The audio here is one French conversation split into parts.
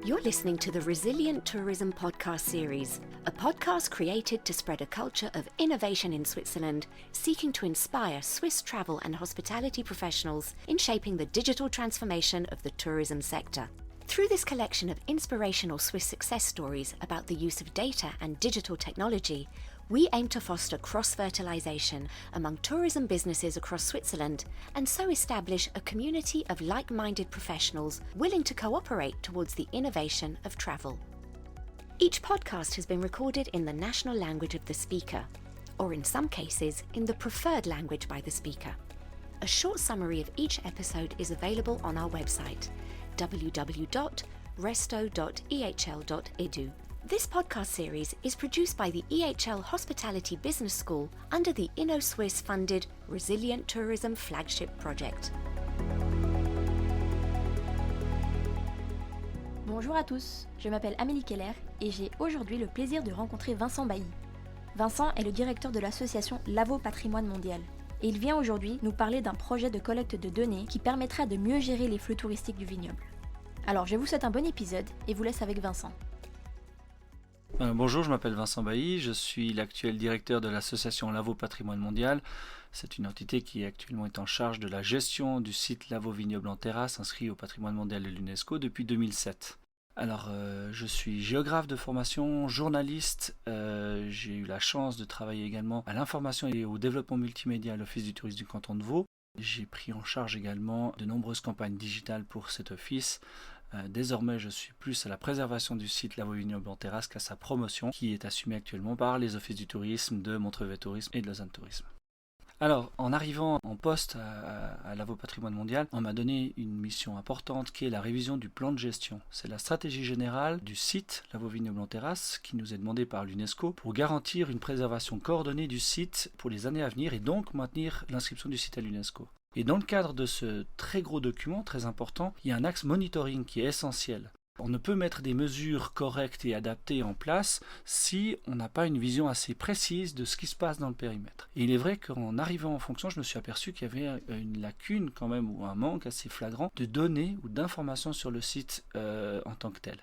You're listening to the Resilient Tourism podcast series, a podcast created to spread a culture of innovation in Switzerland, seeking to inspire Swiss travel and hospitality professionals in shaping the digital transformation of the tourism sector. Through this collection of inspirational Swiss success stories about the use of data and digital technology, we aim to foster cross-fertilization among tourism businesses across Switzerland and so establish a community of like-minded professionals willing to cooperate towards the innovation of travel. Each podcast has been recorded in the national language of the speaker, or in some cases, in the preferred language by the speaker. A short summary of each episode is available on our website, www.resto.ehl.edu. This podcast series is produced by the EHL Hospitality Business School under the InnoSwiss funded Resilient Tourism Flagship Project. Bonjour à tous, je m'appelle Amélie Keller et j'ai aujourd'hui le plaisir de rencontrer Vincent Bailly. Vincent est le directeur de l'association Lavaux Patrimoine Mondial et il vient aujourd'hui nous parler d'un projet de collecte de données qui permettra de mieux gérer les flux touristiques du vignoble. Alors je vous souhaite un bon épisode et vous laisse avec Vincent. Bonjour, je m'appelle Vincent Bailly, je suis l'actuel directeur de l'association Lavaux Patrimoine Mondial. C'est une entité qui actuellement est en charge de la gestion du site Lavaux Vignoble en Terrasse, inscrit au patrimoine mondial de l'UNESCO depuis 2007. Alors, je suis géographe de formation, journaliste, j'ai eu la chance de travailler également à l'information et au développement multimédia à l'Office du tourisme du canton de Vaud. J'ai pris en charge également de nombreuses campagnes digitales pour cet office. Désormais, je suis plus à la préservation du site Lavaux Vignoble en Terrasse qu'à sa promotion, qui est assumée actuellement par les offices du tourisme de Montreuil Tourisme et de Lausanne Tourisme. Alors, en arrivant en poste à Lavaux Patrimoine Mondial, on m'a donné une mission importante qui est la révision du plan de gestion. C'est la stratégie générale du site Lavaux Vignoble en Terrasse qui nous est demandée par l'UNESCO pour garantir une préservation coordonnée du site pour les années à venir et donc maintenir l'inscription du site à l'UNESCO. Et dans le cadre de ce très gros document, très important, il y a un axe monitoring qui est essentiel. On ne peut mettre des mesures correctes et adaptées en place si on n'a pas une vision assez précise de ce qui se passe dans le périmètre. Et il est vrai qu'en arrivant en fonction, je me suis aperçu qu'il y avait une lacune quand même, ou un manque assez flagrant de données ou d'informations sur le site en tant que tel.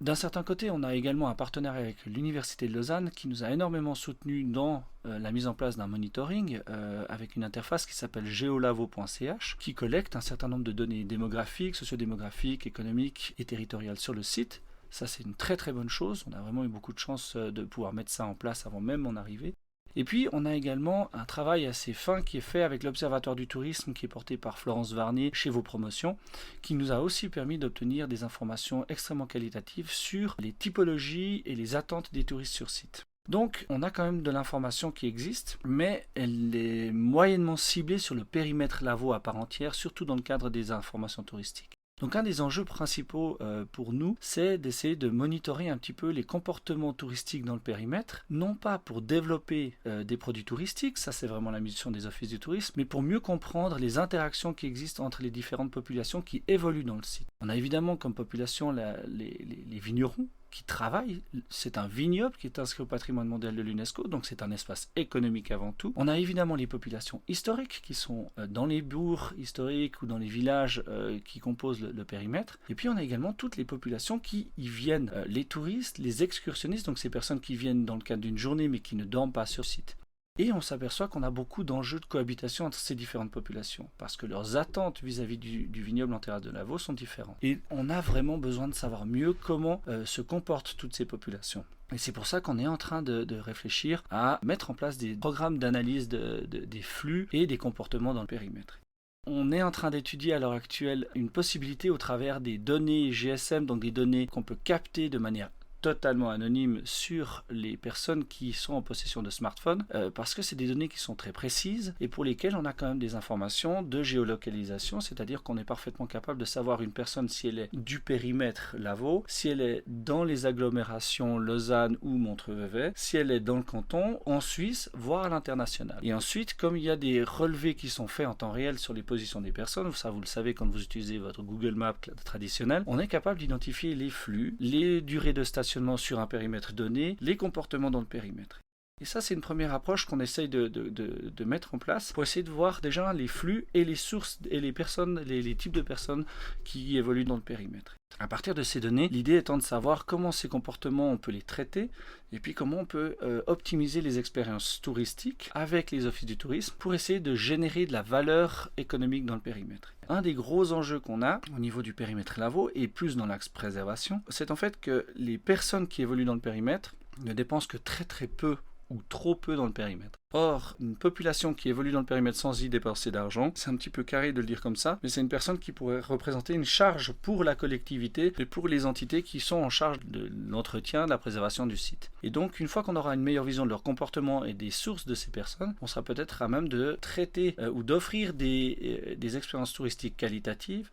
D'un certain côté, on a également un partenariat avec l'Université de Lausanne qui nous a énormément soutenus dans la mise en place d'un monitoring avec une interface qui s'appelle geolavo.ch qui collecte un certain nombre de données démographiques, sociodémographiques, économiques et territoriales sur le site. Ça, c'est une très très bonne chose. On a vraiment eu beaucoup de chance de pouvoir mettre ça en place avant même mon arrivée. Et puis, on a également un travail assez fin qui est fait avec l'Observatoire du tourisme qui est porté par Florence Varnier chez Vos Promotions, qui nous a aussi permis d'obtenir des informations extrêmement qualitatives sur les typologies et les attentes des touristes sur site. Donc, on a quand même de l'information qui existe, mais elle est moyennement ciblée sur le périmètre Lavaux à part entière, surtout dans le cadre des informations touristiques. Donc un des enjeux principaux pour nous, c'est d'essayer de monitorer un petit peu les comportements touristiques dans le périmètre, non pas pour développer des produits touristiques, ça c'est vraiment la mission des offices du tourisme, mais pour mieux comprendre les interactions qui existent entre les différentes populations qui évoluent dans le site. On a évidemment comme population les vignerons, qui travaillent. C'est un vignoble qui est inscrit au patrimoine mondial de l'UNESCO, donc c'est un espace économique avant tout. On a évidemment les populations historiques qui sont dans les bourgs historiques ou dans les villages qui composent le périmètre. Et puis on a également toutes les populations qui y viennent, les touristes, les excursionnistes, donc ces personnes qui viennent dans le cadre d'une journée mais qui ne dorment pas sur site. Et on s'aperçoit qu'on a beaucoup d'enjeux de cohabitation entre ces différentes populations, parce que leurs attentes vis-à-vis du vignoble en Terrasse de Lavaux sont différentes. Et on a vraiment besoin de savoir mieux comment se comportent toutes ces populations. Et c'est pour ça qu'on est en train de réfléchir à mettre en place des programmes d'analyse des flux et des comportements dans le périmètre. On est en train d'étudier à l'heure actuelle une possibilité au travers des données GSM, donc des données qu'on peut capter de manière totalement anonyme sur les personnes qui sont en possession de smartphones parce que c'est des données qui sont très précises et pour lesquelles on a quand même des informations de géolocalisation, c'est-à-dire qu'on est parfaitement capable de savoir une personne si elle est du périmètre Lavaux, si elle est dans les agglomérations Lausanne ou Montreuil, si elle est dans le canton, en Suisse, voire à l'international. Et ensuite, comme il y a des relevés qui sont faits en temps réel sur les positions des personnes, ça vous le savez quand vous utilisez votre Google Maps traditionnel, on est capable d'identifier les flux, les durées de station sur un périmètre donné, les comportements dans le périmètre. Et ça, c'est une première approche qu'on essaye de mettre en place pour essayer de voir déjà les flux et les sources et les personnes, les types de personnes qui évoluent dans le périmètre. À partir de ces données, l'idée étant de savoir comment ces comportements on peut les traiter et puis comment on peut optimiser les expériences touristiques avec les offices du tourisme pour essayer de générer de la valeur économique dans le périmètre. Un des gros enjeux qu'on a au niveau du périmètre Lavaux et plus dans l'axe préservation, c'est en fait que les personnes qui évoluent dans le périmètre ne dépensent que très peu ou trop peu dans le périmètre. Or, une population qui évolue dans le périmètre sans y dépenser d'argent, c'est un petit peu carré de le dire comme ça, mais c'est une personne qui pourrait représenter une charge pour la collectivité et pour les entités qui sont en charge de l'entretien, de la préservation du site. Et donc, une fois qu'on aura une meilleure vision de leur comportement et des sources de ces personnes, on sera peut-être à même de traiter ou d'offrir des expériences touristiques qualitatives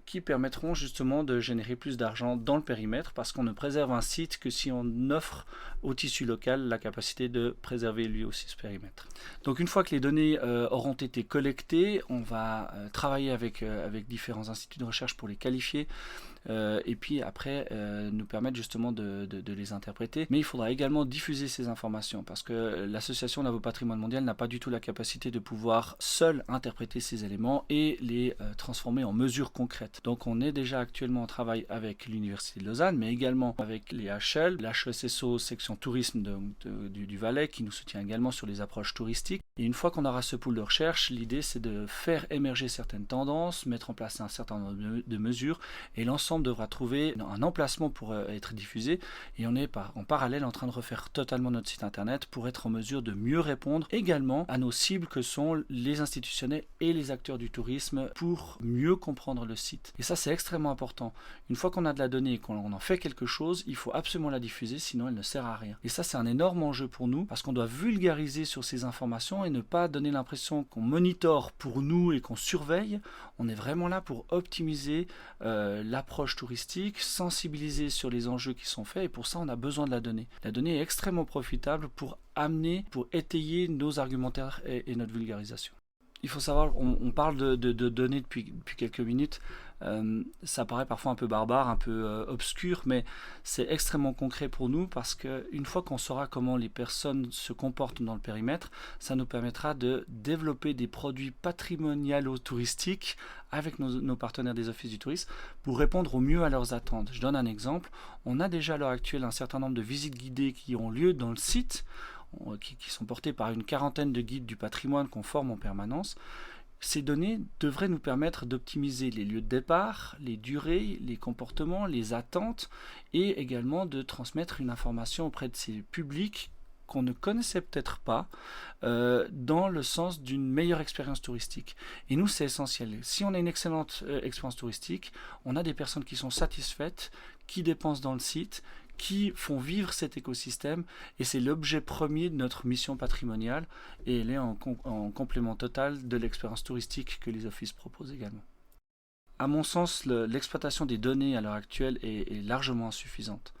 qui permettront justement de générer plus d'argent dans le périmètre parce qu'on ne préserve un site que si on offre au tissu local la capacité de préserver lui aussi ce périmètre. Donc une fois que les données auront été collectées, on va travailler avec différents instituts de recherche pour les qualifier et puis après nous permettre justement de les interpréter. Mais il faudra également diffuser ces informations parce que l'association Lavaux Patrimoine Mondial n'a pas du tout la capacité de pouvoir seule interpréter ces éléments et les transformer en mesures concrètes. Donc on est déjà actuellement en travail avec l'Université de Lausanne, mais également avec les HL, l'HESSO section tourisme du Valais qui nous soutient également sur les approches touristiques. Et une fois qu'on aura ce pool de recherche, l'idée c'est de faire émerger certaines tendances, mettre en place un certain nombre de mesures et l'ensemble devra trouver un emplacement pour être diffusé et on est en parallèle en train de refaire totalement notre site internet pour être en mesure de mieux répondre également à nos cibles que sont les institutionnels et les acteurs du tourisme pour mieux comprendre le site. Et ça c'est extrêmement important. Une fois qu'on a de la donnée et qu'on en fait quelque chose, il faut absolument la diffuser sinon elle ne sert à rien. Et ça c'est un énorme enjeu pour nous parce qu'on doit vulgariser sur ces informations et ne pas donner l'impression qu'on monitore pour nous et qu'on surveille. On est vraiment là pour optimiser l'approche touristique, sensibiliser sur les enjeux qui sont faits et pour ça on a besoin de la donnée. La donnée est extrêmement profitable pour étayer nos argumentaires et notre vulgarisation. Il faut savoir, on parle de données depuis quelques minutes, ça paraît parfois un peu barbare, un peu obscur, mais c'est extrêmement concret pour nous parce qu'une fois qu'on saura comment les personnes se comportent dans le périmètre, ça nous permettra de développer des produits patrimonialo-touristiques avec nos partenaires des offices du tourisme pour répondre au mieux à leurs attentes. Je donne un exemple, on a déjà à l'heure actuelle un certain nombre de visites guidées qui ont lieu dans le site, qui sont portés par une quarantaine de guides du patrimoine qu'on forme en permanence. Ces données devraient nous permettre d'optimiser les lieux de départ, les durées, les comportements, les attentes et également de transmettre une information auprès de ces publics qu'on ne connaissait peut-être pas dans le sens d'une meilleure expérience touristique. Et nous, c'est essentiel. Si on a une excellente expérience touristique, on a des personnes qui sont satisfaites, qui dépensent dans le site, qui font vivre cet écosystème et c'est l'objet premier de notre mission patrimoniale et elle est en complément total de l'expérience touristique que les offices proposent également. À mon sens, l'exploitation des données à l'heure actuelle est largement insuffisante.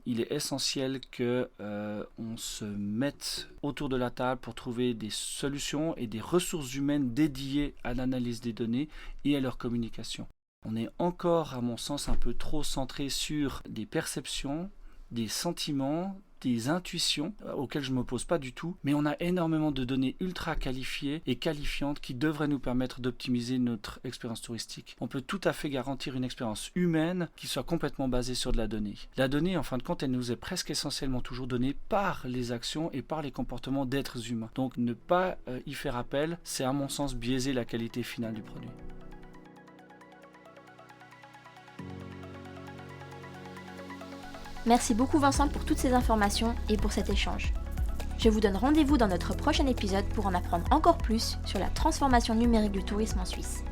Il est essentiel qu'on se mette autour de la table pour trouver des solutions et des ressources humaines dédiées à l'analyse des données et à leur communication. On est encore, à mon sens, un peu trop centré sur des perceptions, des sentiments, des intuitions auxquelles je ne m'oppose pas du tout, mais on a énormément de données ultra qualifiées et qualifiantes qui devraient nous permettre d'optimiser notre expérience touristique. On peut tout à fait garantir une expérience humaine qui soit complètement basée sur de la donnée. La donnée, en fin de compte, elle nous est presque essentiellement toujours donnée par les actions et par les comportements d'êtres humains. Donc ne pas y faire appel, c'est à mon sens biaiser la qualité finale du produit. Merci beaucoup Vincent pour toutes ces informations et pour cet échange. Je vous donne rendez-vous dans notre prochain épisode pour en apprendre encore plus sur la transformation numérique du tourisme en Suisse.